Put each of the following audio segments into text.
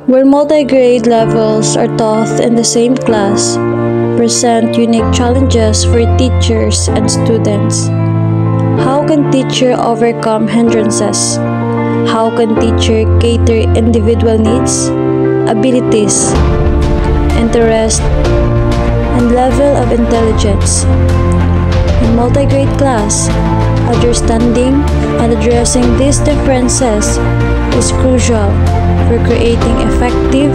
where multi-grade levels are taught in the same class, present unique challenges for teachers and students. How can teacher overcome hindrances? How can teacher cater individual needs, abilities, interest, and level of intelligence? In multi-grade class, understanding and addressing these differences is crucial for creating effective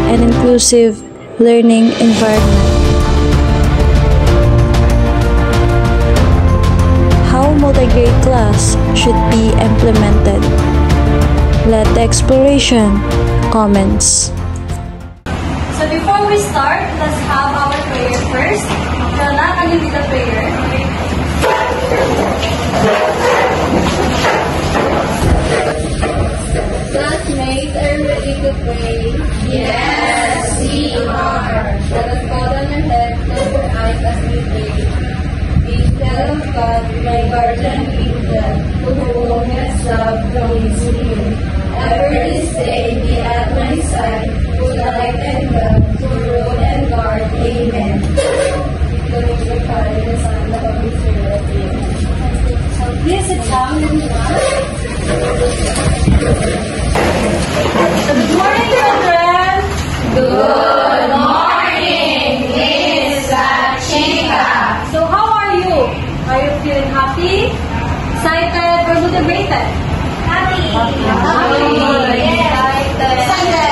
and inclusive learning environment. How multi-grade class should be implemented? Let the exploration commence. So before we start, let's have our prayer first. Jonah, can you lead the prayer? Classmates, are you ready to pray? Yes, we are. Let us bow down our heads, close our eyes as we pray. Angel of God, my guardian angel, who always love brings me. Ever this day be at my side, who light and love, to rule and guard. Amen. Glory to the Father, the Son, and the Holy Spirit. Amen. So please sit down and relax. So good morning, children. Good morning, Miss Chica. So how are you? Are you feeling happy, excited, or motivated? Happy. Excited.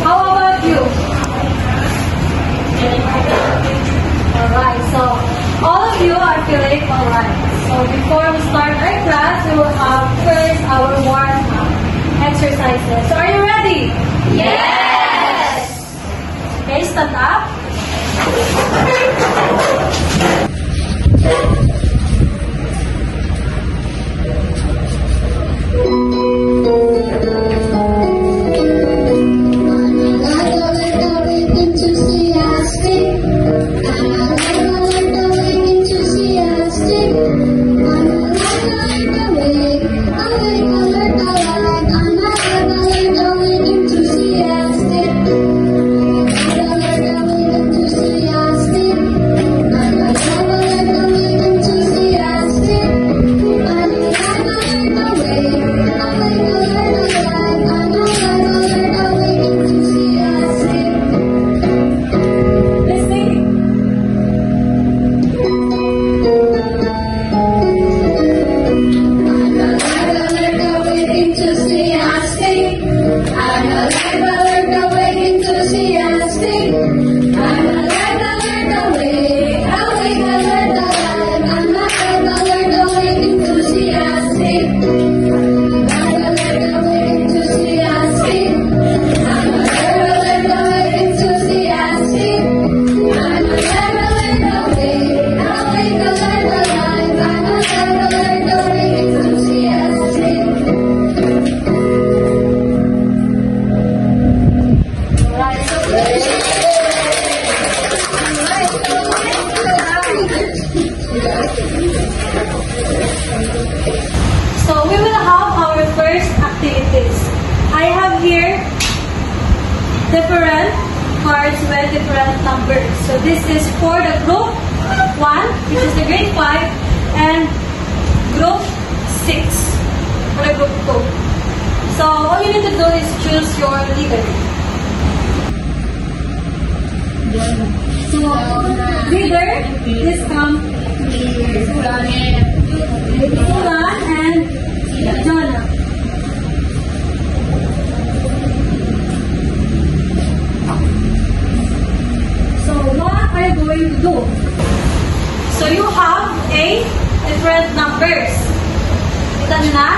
How about you? Alright, so all of you are feeling alright. So before we start our class, we will have first our warm-up exercises. So are you ready? Yes. Okay, stand up. So we will have our first activities. I have here different cards with different numbers. So this is for the group 1, which is the grade 5, and group 6 for the group 2. So all you need to do is choose your leader. So leader, please come. Sulan and Jonah. So what are you going to do? So you have 8 different numbers. Ito na?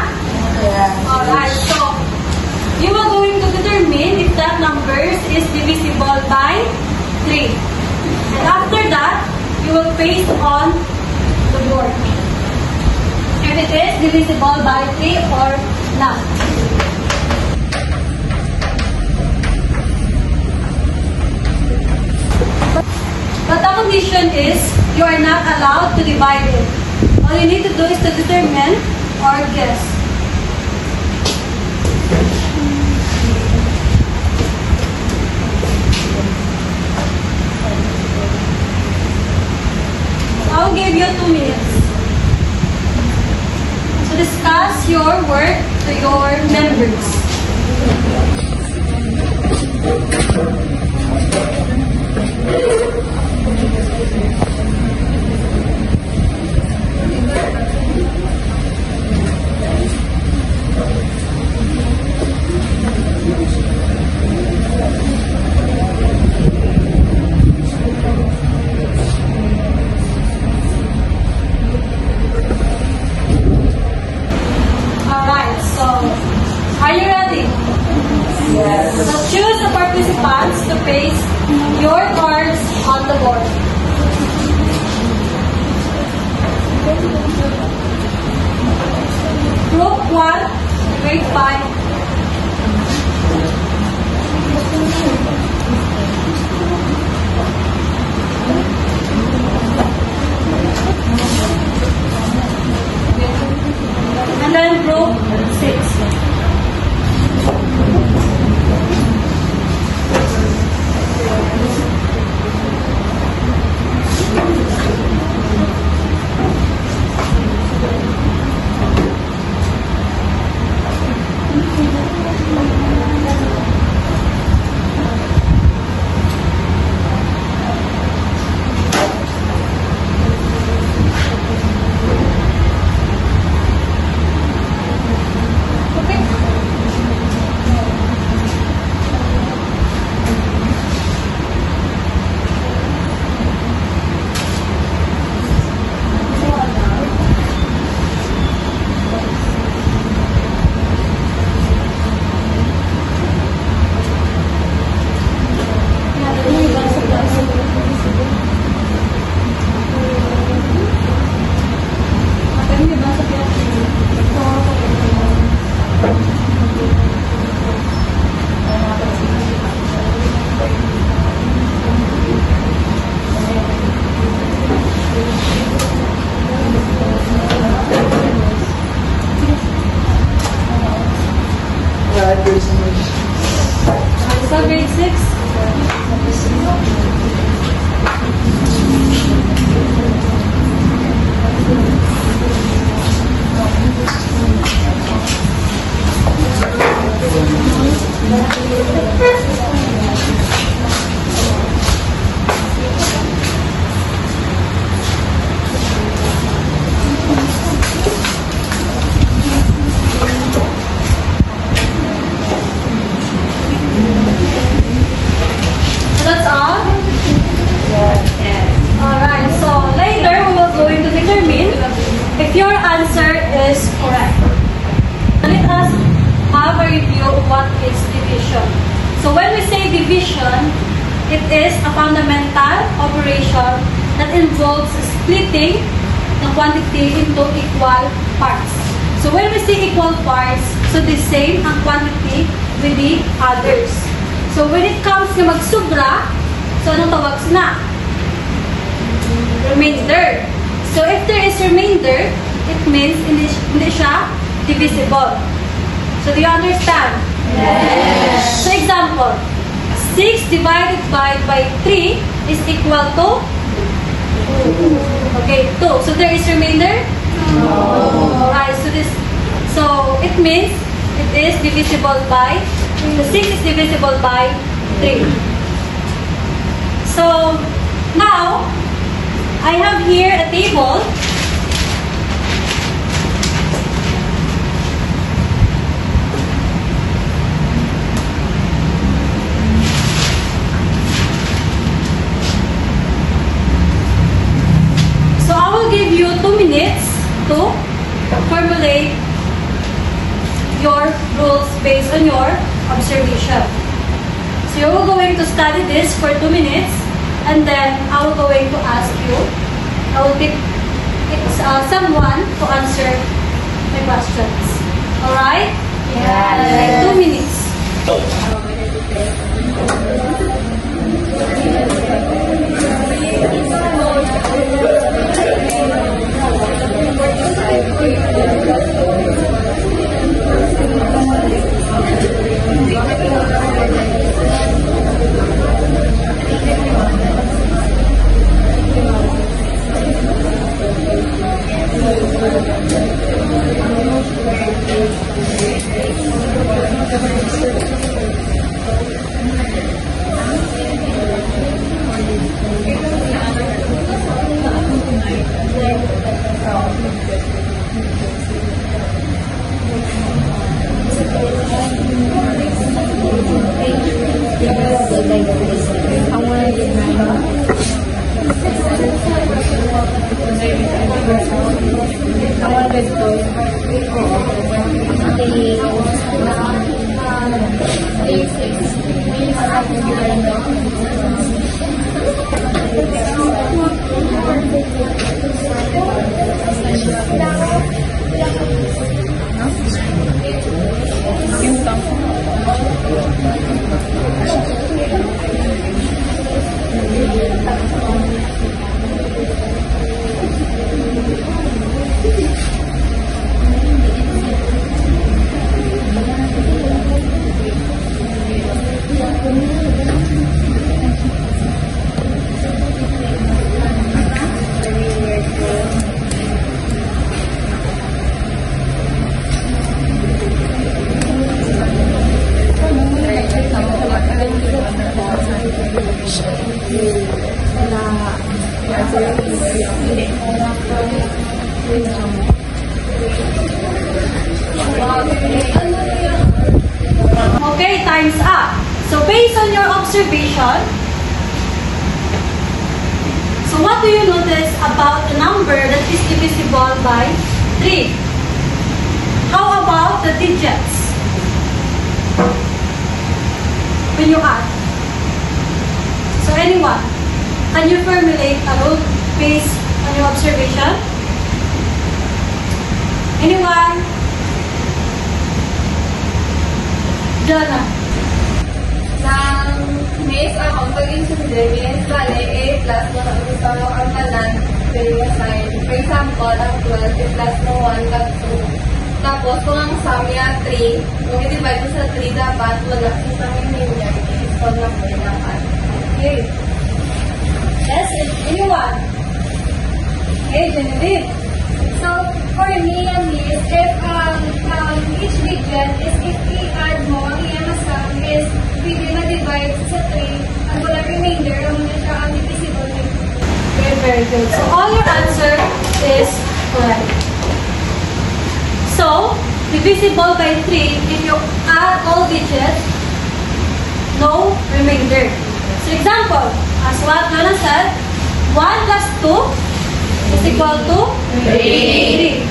Yeah. Alright, so you are going to determine if that numbers is divisible by 3. And after that, you will paste on the board. If it is divisible by 3 or not. But the condition is you are not allowed to divide it. All you need to do is to determine or guess. discuss your work to your members. Alright, so are you ready? Yes. So choose the participants to paste your cards on the board. Group 1, grade 5. And then group 6. So grade 6. That's all? Yes. Alright, so later we will going to determine if your answer is correct. Let us have a review of what is division. So when we say division, it is a fundamental operation that involves splitting the quantity into equal parts. So when we say equal parts, so the same ang quantity with the others. So when it comes to magsubra, so anong tawag na? Remainder. So if there is remainder, it means hindi siya divisible. So do you understand? Yes. So example, 6 divided by 3 is equal to? Okay, 2. So there is remainder? No. Alright, so it means it is divisible by, the 6 is divisible by 3. So now, I have here a table. So I will give you 2 minutes to formulate your rules based on your observation. So you're going to study this for 2 minutes, and then I will going to ask you, I will pick someone to answer my questions. Alright? Yes. Like 2 minutes. Okay, time's up. So based on your observation, so what do you notice about the number that is divisible by 3? How about the digits? When you add. So anyone, can you formulate a rule based on your observation? Anyone? Jana. Nang miss akong pag-insundin, bale A plus mo ang isang ang tanan sa side. For example, ang 12 plus mo 1 plus 2. Tapos, kung ang sum niya 3, kung i-divide mo sa 3, dapat wala sa isang remainder. So, number dapat. Okay. Yes, anyone? Okay, Genevieve. So, for me, miss, if each digit is if we add mo, ang iyang sum is pwede na-divide sa 3, ang wala remainder, ang muna siya ang divisible by 2. Very, very good. So all your answer is correct. So, divisible by 3, if you add all digits, no remainder. So example, as what Jonah said, 1 plus 2 is equal to 3.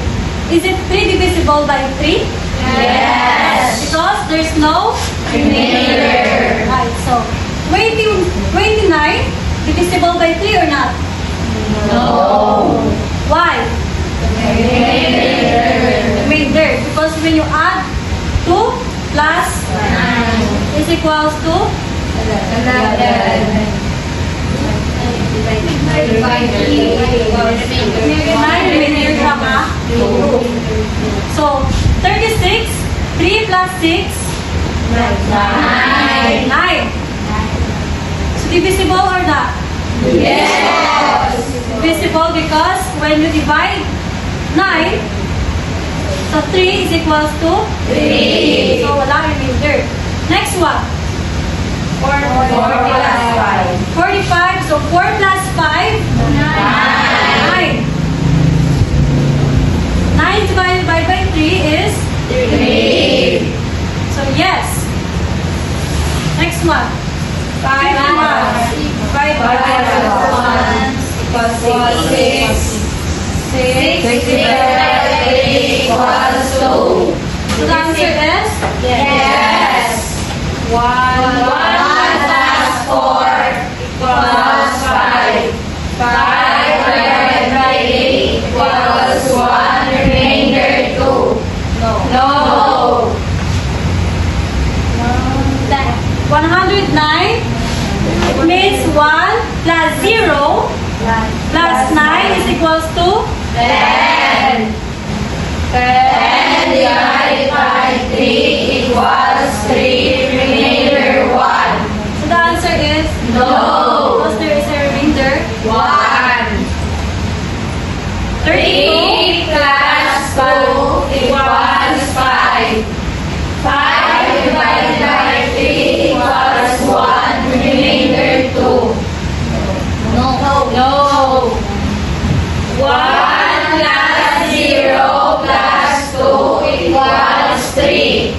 Is it 3 divisible by 3? Yes. Because there's no remainder. Right, so 29 divisible by 3 or not? No. Why? Remainder. Because when you add 2 plus 9 is equals to 11. 9 remainder siya ka? So, 36, 3 plus 6? 9. So, divisible or not? Yes. Divisible because when you divide 9, so 3 is equals to 3. So, wala remainder. Next one. 4 plus 5. 45. So, 4 plus 5? 9. 9 divided by 3 is? 3. So, yes. Next one. 5 plus 1 equals 6. 6 divided by 3 equals 2. So, the answer is? Yes. 1 plus 4 equals 5. 5 divided by 8 equals 1. Remainder 2. No. 109. It means 1 plus 0 plus 9 is equals to 10. 10 divided by 3 equals 3. Remainder 1. So the answer is No. because there is a remainder 1. 32 3 plus 2 equals 5. 5 divided by 3 equals 1. Remainder 2. No. 1 plus 0 plus 2 equals 3.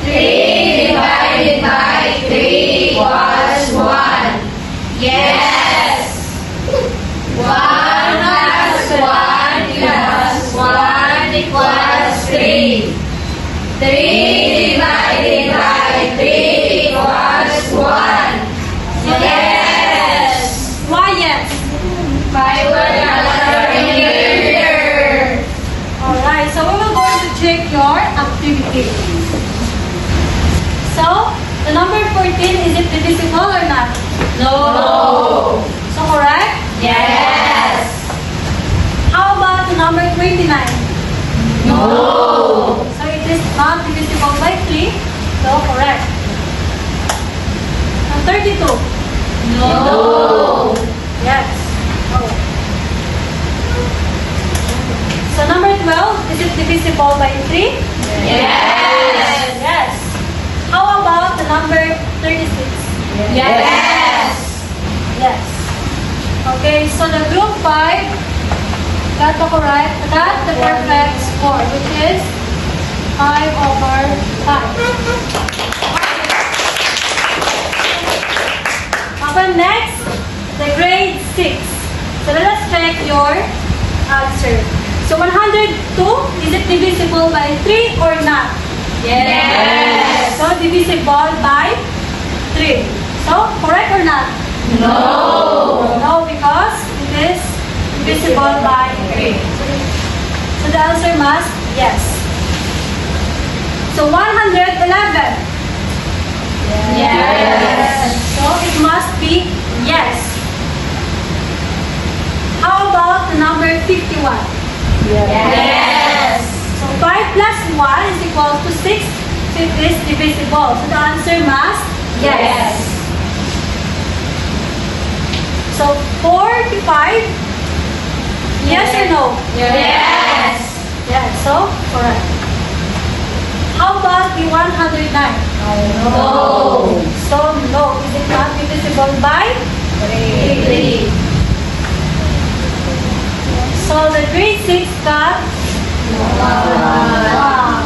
3 divided Yes. 1 plus 1 plus 1 equals 3. 3 divided by 3 equals 1. Yes. Why yes? By 1 Alright, so we will go to check your activity. So, the number 14, is it divisible or not? No. So, correct? Yes. How about the number 29? No. So, it is not divisible by 3. So, correct. And 32? No. Yes. No. So, number 12, is it divisible by 3? Yes. Yes. How about the number 36? Yes. Yes. Okay, so the group 5 got the perfect score, which is 5/5. Okay, next, the grade 6. So let us check your answer. So 102, is it divisible by 3 or not? Yes. So divisible by 3. So correct or not? No. No, because it is divisible by 3. So the answer must yes. So 111. Yes. So it must be yes. How about the number 51? Yes. So 5 plus 1 is equal to 6. So it is divisible. So the answer must yes. So 45. Yes or no? Yes. Yes. So correct. How about the 109? No. So no. Is it not divisible by 3. So the grade 6 got 1.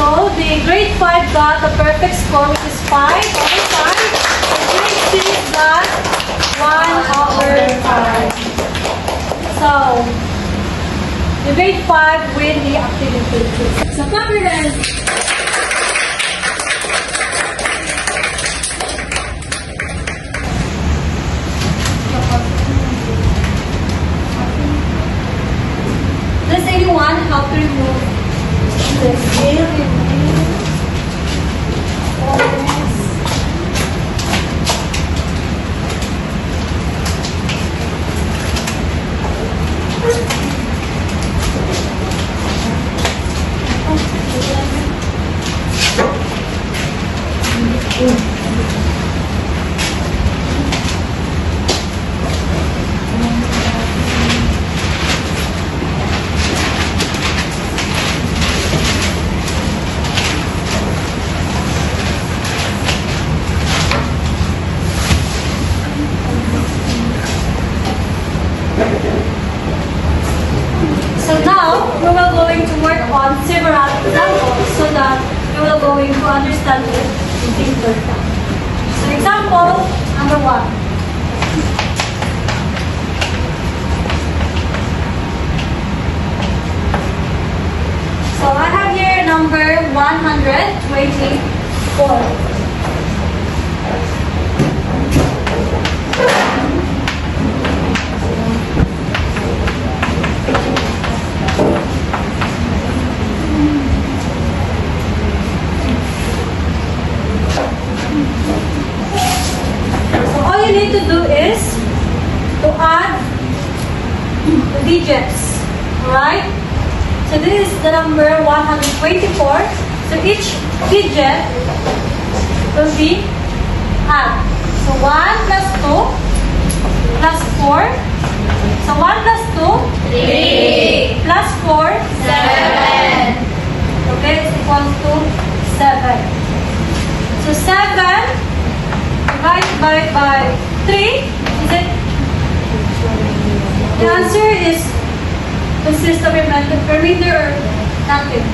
So the grade 5 got the perfect score, which is 5/5. The grade 6 got 1/5. So the grade 5 win the activity. So confidence. Does anyone help to remove the scale? So now, we will going to work on several examples so that you will going to understand it deeper. So example number 1. So I have here number 124. All you need to do is to add the digits, alright? So this is the number 124. So each digit will be add. So 1 plus 2 plus 4. So 1 plus 2, 3. plus 4, 7. okay, it's equal to 7. So 7 divided by 3, is it? The answer is consists of remainder or nothing?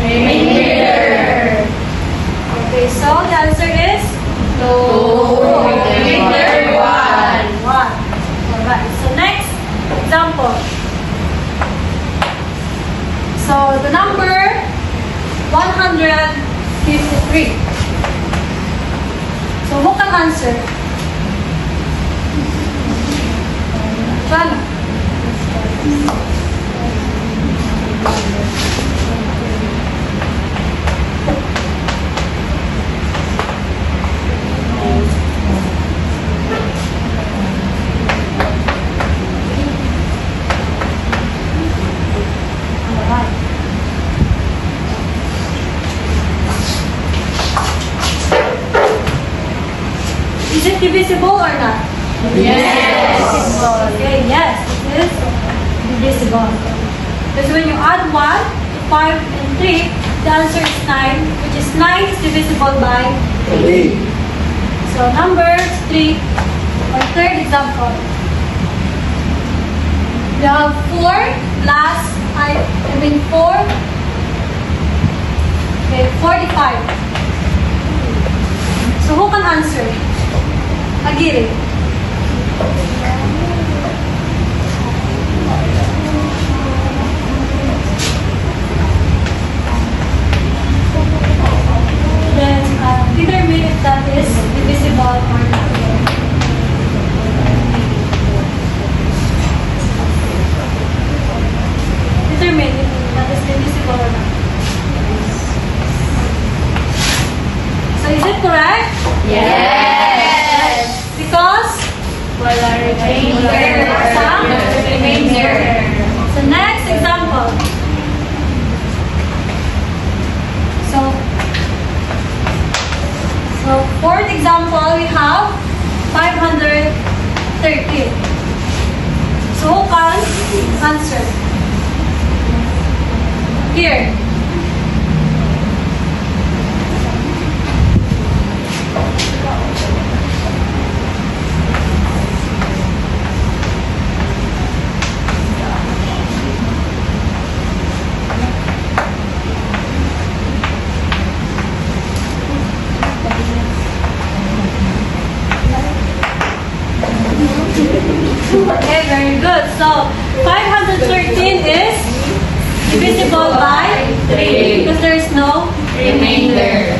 Remainder. Okay, so the answer is 2. Remainder 1. 1. Alright, so next example. So the number 153. So who can answer? Shana. Is it divisible or not? Yes. Okay, yes, it is divisible. Because when you add 1 to 5 and 3, the answer is 9, which is 9 is divisible by 3. So number 3, or third example. We have 4 plus, 4, okay, 45. So who can answer? Agiri. Then determine if that is divisible or not. Determine if that is divisible or not. So is it correct? Yes. Because Remainder. so next example. So fourth example, we have 513. So who can answer? Here. Okay, very good. So 513 is divisible by 3 because there is no Remainder.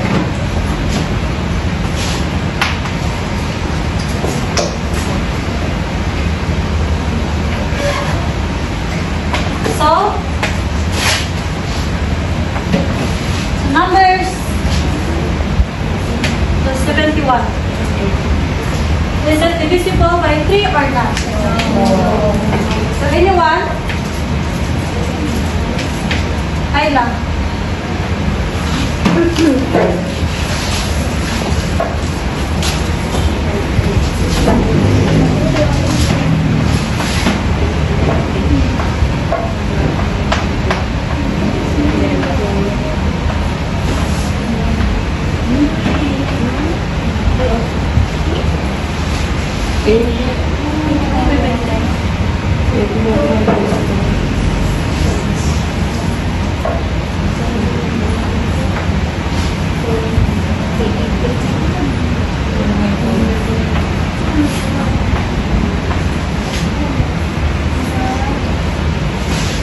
So numbers 71. Is it divisible by 3 or not? So anyone? Ayla.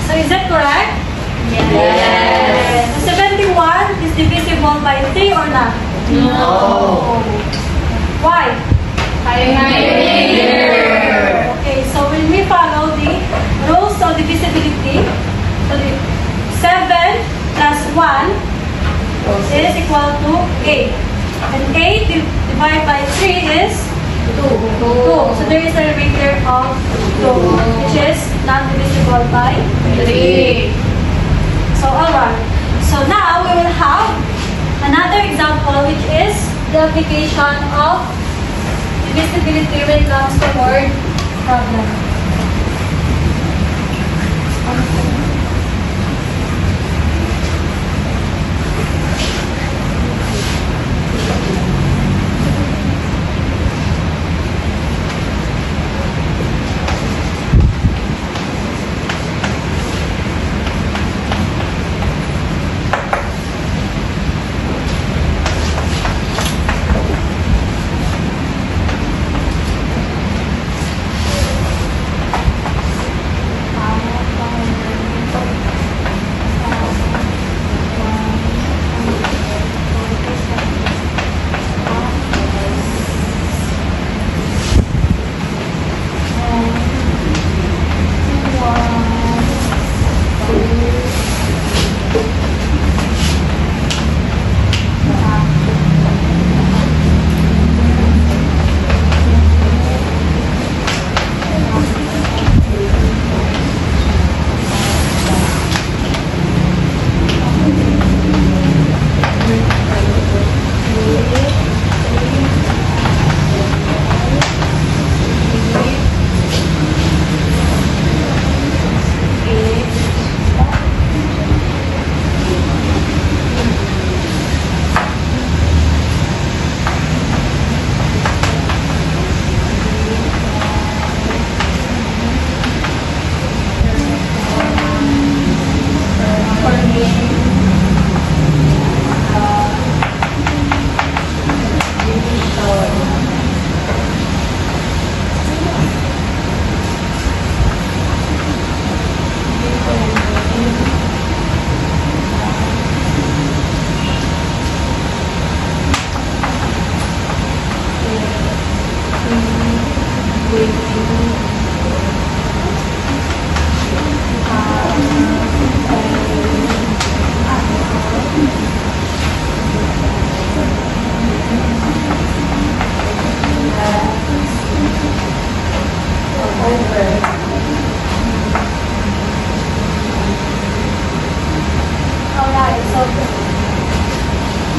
So is that correct? Yes. So 71 is divisible by 3 or not? No. Why? Remainder. Okay, so when we follow the rules of divisibility, so the 7 plus 1 is equal to 8. And 8 divided by 3 is 2. So there is a remainder of 2, which is not divisible by 3. So alright. So now we will have another example, which is the application of divisibility when it comes to word problem.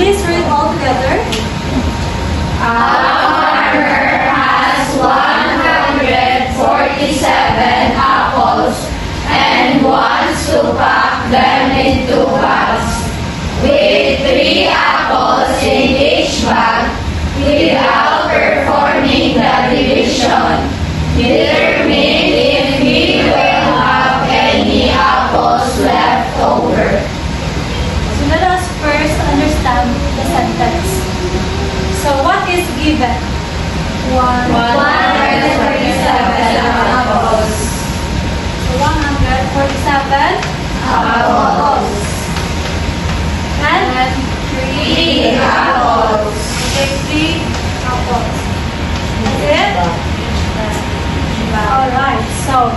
please read all together. A farmer has 147 apples and wants to pack them into bags. With 3 apples in each bag, without performing the division, determine if he will have any apples left over. So let us first understand the sentence. So what is given? 147 apples. So 147 Apples. and 3 apples. okay, 3 apples. That's it? Alright, so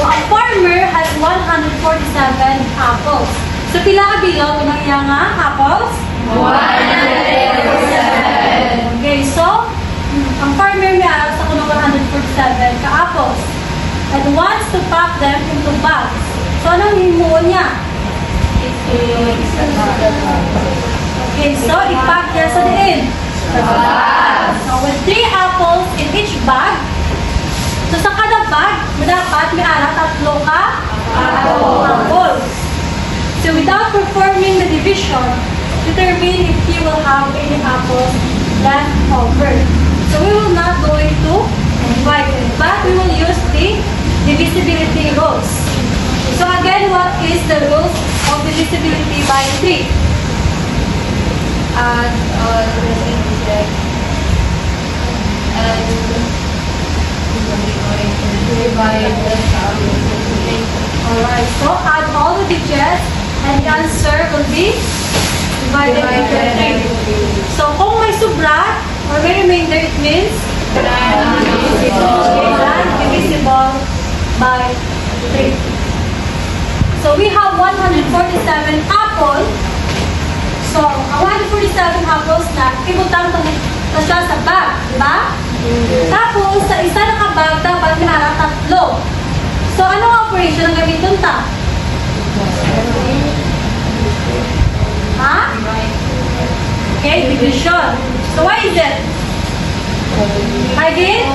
a farmer has 147 apples. So pila ka bilog ng iyang apples? 147. Okay, so ang farmer may aral sa kuno 147 ka apples and wants to pack them into bags. So anong himuon niya? Okay, so ipack niya sa diin. So with 3 apples in each bag, so sa kada bag, dapat may aral 3 ka apples. So without performing the division, determine if he will have any apples left over. So we will not going to divide it, but we will use the divisibility rules. So again, what is the rules of divisibility by 3? Add all the digits and divide the sum. Alright, so add all the digits and the answer will be divided into 3. So kung may sobra or may remainder, it means divisible by 3. So we have 147 apples. So, ang 147 apples na, ibutang na siya sa bag, di ba? Tapos, sa isa na kabag, dapat may harap 3. So, anong operation ang gamitin ta? Ha? Okay, division. So, why is it? Again?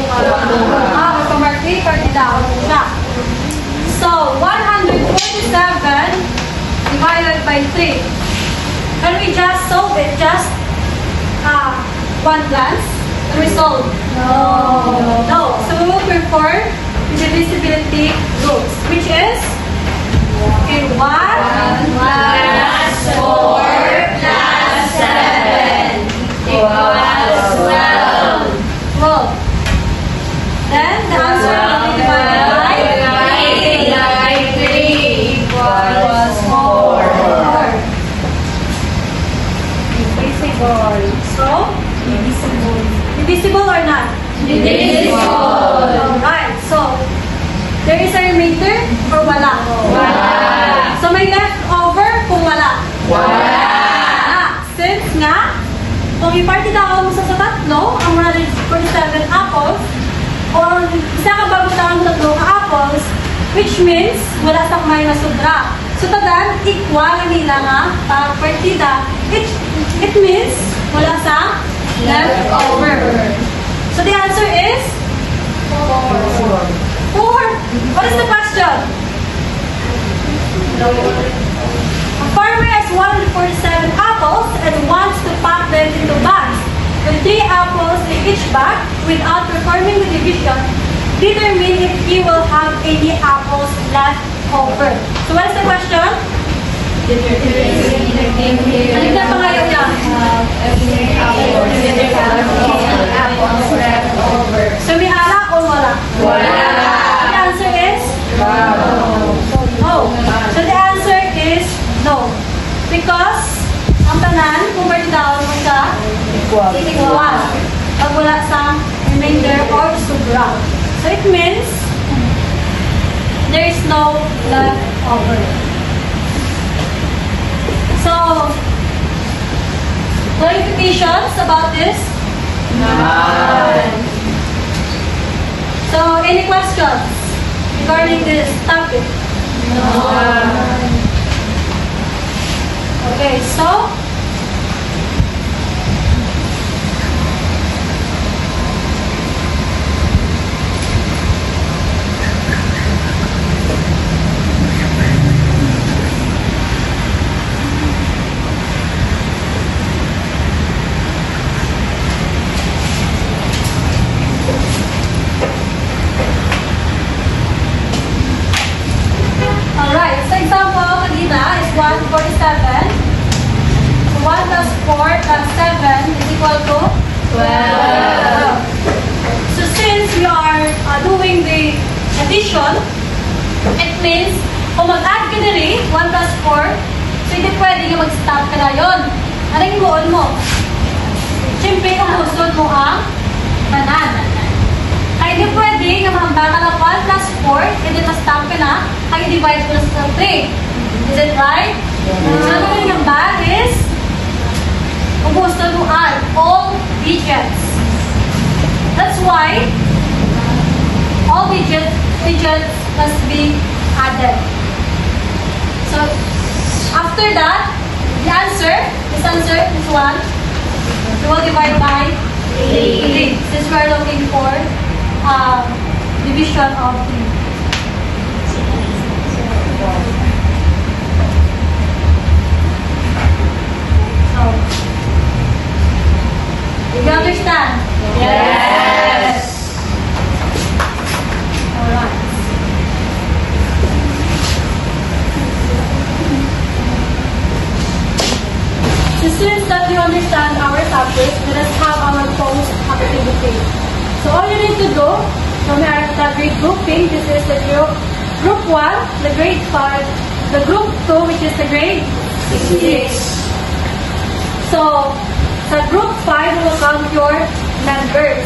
Magpamarti, partida siya. So, 147 divided by 3. Can we just solve it? Just one glance? Can we solve? No. So we will perform the divisibility rules, which is okay, 1 plus 4 plus 7 equals 12. 12. Then the answer will be divided by 3 equals 4. So, divisible or not? Divisible. Alright, so, there is a remainder or wala? Wala. So, may leftover kung wala? Wala. Since nga, kung ipartidahan mo sa 3, ang 147 apples, or isa ka bago mo 3 ka apples, which means, wala sa may nasubra. So, tadan, equal ang nila nga, partida. It means, wala sa leftover. So, the answer is? 4. What is the question? A farmer has 147 apples and wants to pack them into bags. With 3 apples in each bag, without performing the division, determine if he will have any apples left over. So, what is the question? Ano na pangalan niya? So, may ala o wala? Wala. The answer is? No. So, the answer is no. Because, ang tanan, kung down mo sa equal. Pag wala sa remainder or sobra. So, it means there is no leftover. So, clarifications about this? None. So, any questions regarding this topic? None. Okay, so alright, so example kanina is 147. So 1 plus 4 plus 7 is equal to 12. So since we are doing the addition, it means kung mag-add ka na rin, 1 plus 4, so hindi pwede nga mag-stop ka na yun. Ano yung goal mo? Siyempre, kung gusto mo ang kanan. Ay hindi pwede nga mahamba ka ng 1 plus 4, hindi ma-stop ka na, ay i-divide mo sa 3. Is it right? So ano yung hamba is, kung gusto mo add all digits. That's why all digits must be added. So after that, this answer is 1. We will divide by 3. Since we are looking for division of 3. So, do you understand? Yes. Alright. So since that you understand our topic, let us have our post activity. So all you need to do, from our grade grouping, this is the group 1, the grade 5, the group 2, which is the grade 6. So, sa group 5, we will count your members.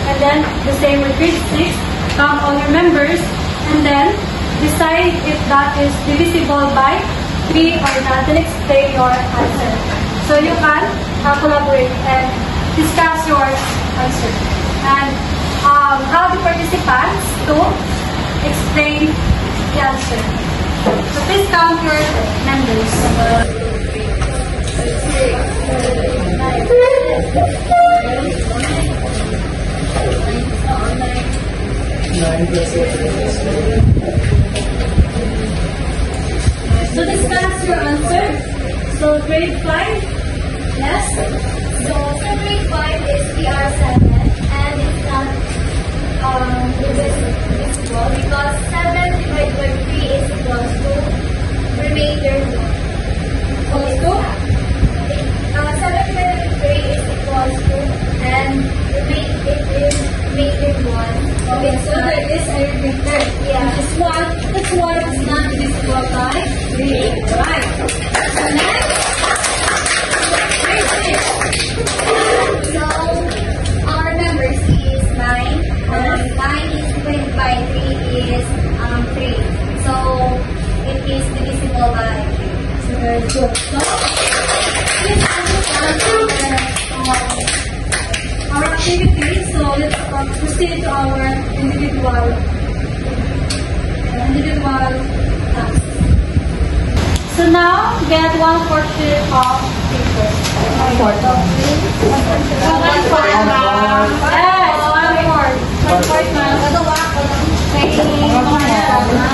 And then, the same with grade 6, count all your members. And then, decide if that is divisible by 3 or not. Then explain your answer. So, you can collaborate and discuss your answer. And have the participants to explain the answer. So, please count your members. So discuss your answer. So grade 5, yes? So for grade 5 is PR7 and it's not divisible because 7 divided by 3 is equals to remainder 1. Equals to? 7 divided by 3 is equals to and it is remainder 1. Okay, so there is a remainder. Yeah. This one is not divisible by 3. Right. So next, grade 6. So our number C is 9 and 9 is divided by 3 is 3. So it is divisible by 3. So very good. So, let's understand our activity. So let's proceed to our individual task. So now get 1/4 sheet of paper. 1/4. Yes, 1/4. 1/4 na.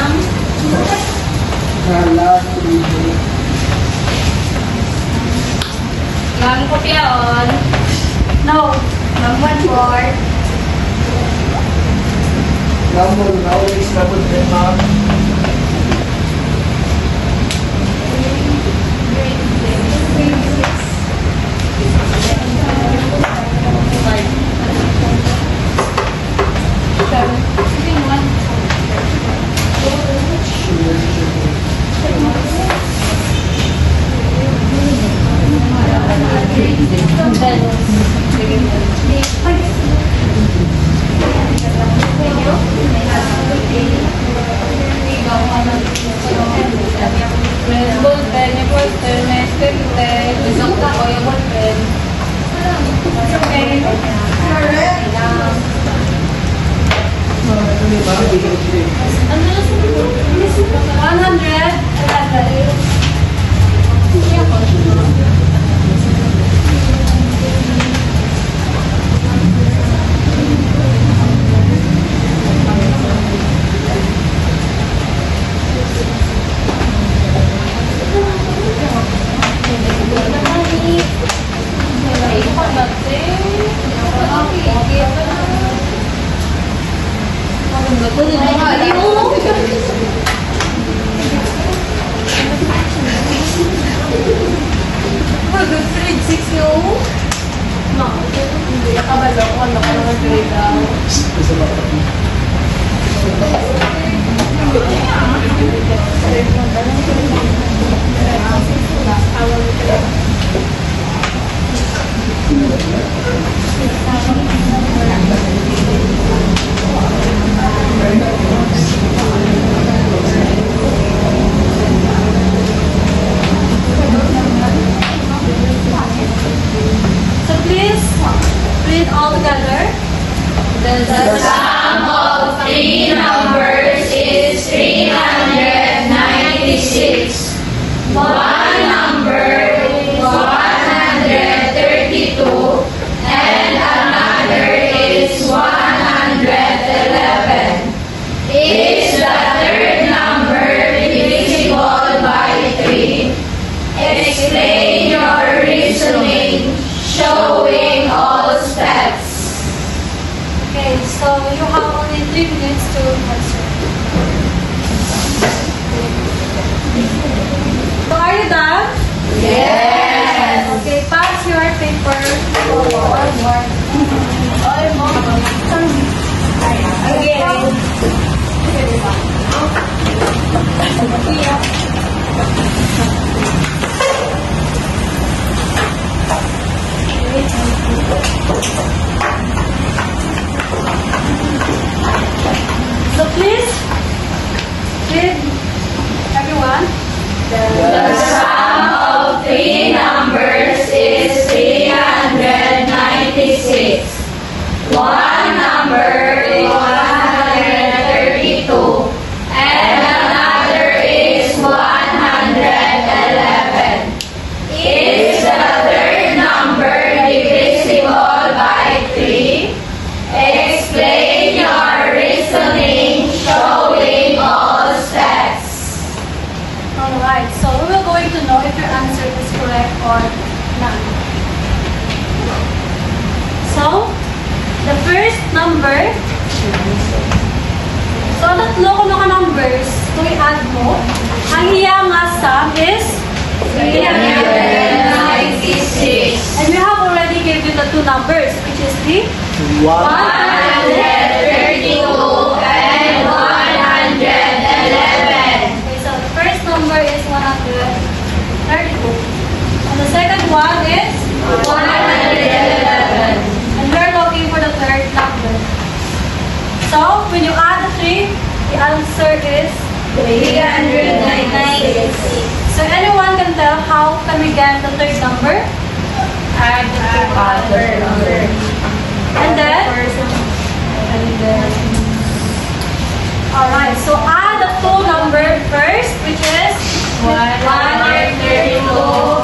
Lang ko piyon. No. Lang 1/4. Namun, always dapat memang So please read all together. The sum of three numbers is 396. One number is 132 and another is 111. Is the third number divisible by 3? Explain your reasoning, showing all steps. Okay, so you have only 3 minutes to answer. So are you done? Yes. Okay, pass your paper. So please read, everyone. The sum of three numbers is 396. One number is 132 and another is 111. Is the third number divisible by 3? Explain your reasoning, showing all steps. Alright, so we will going to know if your answer is correct or not. So, the first number, so tatlo ko mga numbers, kung i-add mo, ang iyang sum is 396. and we have already given the two numbers, which is the 132 and 111. Okay, so the first number is 132. And the second one is 111. And we're looking for the third number. So, when you add the 3, the answer is 396. So, anyone can tell how can we get the third number? Add the other number. And then? Alright, so add the two number first, which is 132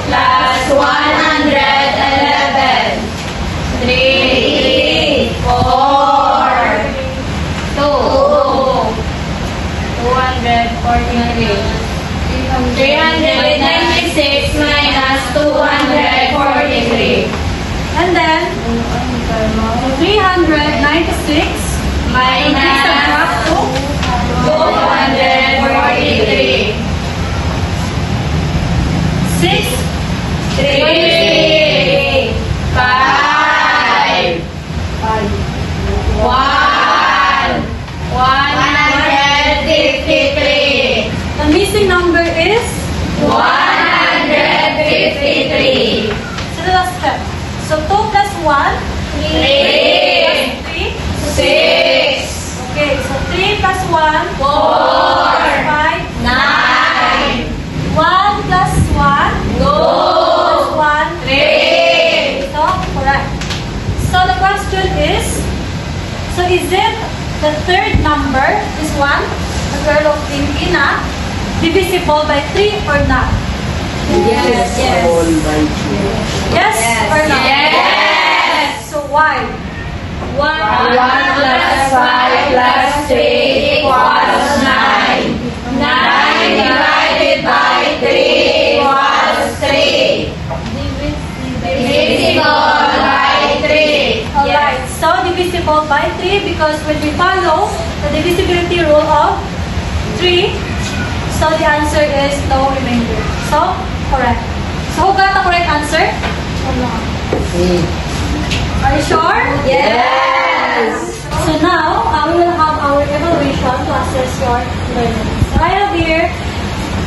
plus 111. 3, 4, 2, 243. 396 minus 243. and then 396 Minus 243. 6 3, 5, 1, 153. The missing number is 153. so the last step. So 2 plus 1 3, 3. 6, Okay, so 3 plus 1 4, 5. 9, 1 plus 1 2, plus 1 3. So, correct. So the question is, so is it the third number, this one, that we're looking in divisible by 3 or not? Divisible by 3. Yes or no? Yes. So why? 1 plus 5 plus 3 equals 9. 9 divided by 3 equals 3. Divisible by 3. Alright, so divisible by 3 because when we follow the divisibility rule of 3, so the answer is no remainder. So, correct. So, who got the correct answer? Are you sure? Yes. So now, we will have our evaluation to assess your learning. So I have here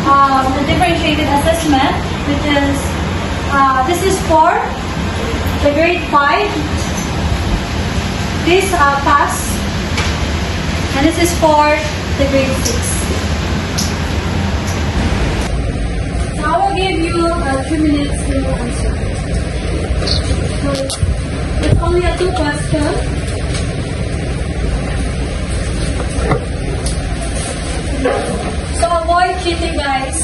the differentiated assessment, which is, this is for the grade 5. This pass. And this is for the grade 6. So I will give you 2 minutes to answer. So it's only a 2 questions. So avoid cheating, guys.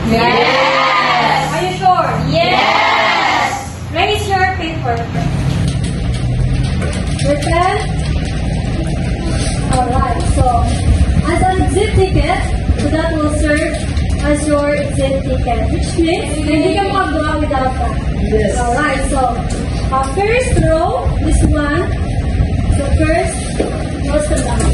Yes. Are you sure? Yes. Raise your paper. Your pen? Alright, so as an exit ticket, so that will serve as your exit ticket, which means hindi ka makagawa without that. Yes. Alright, so first row, this one. So first, row sa down.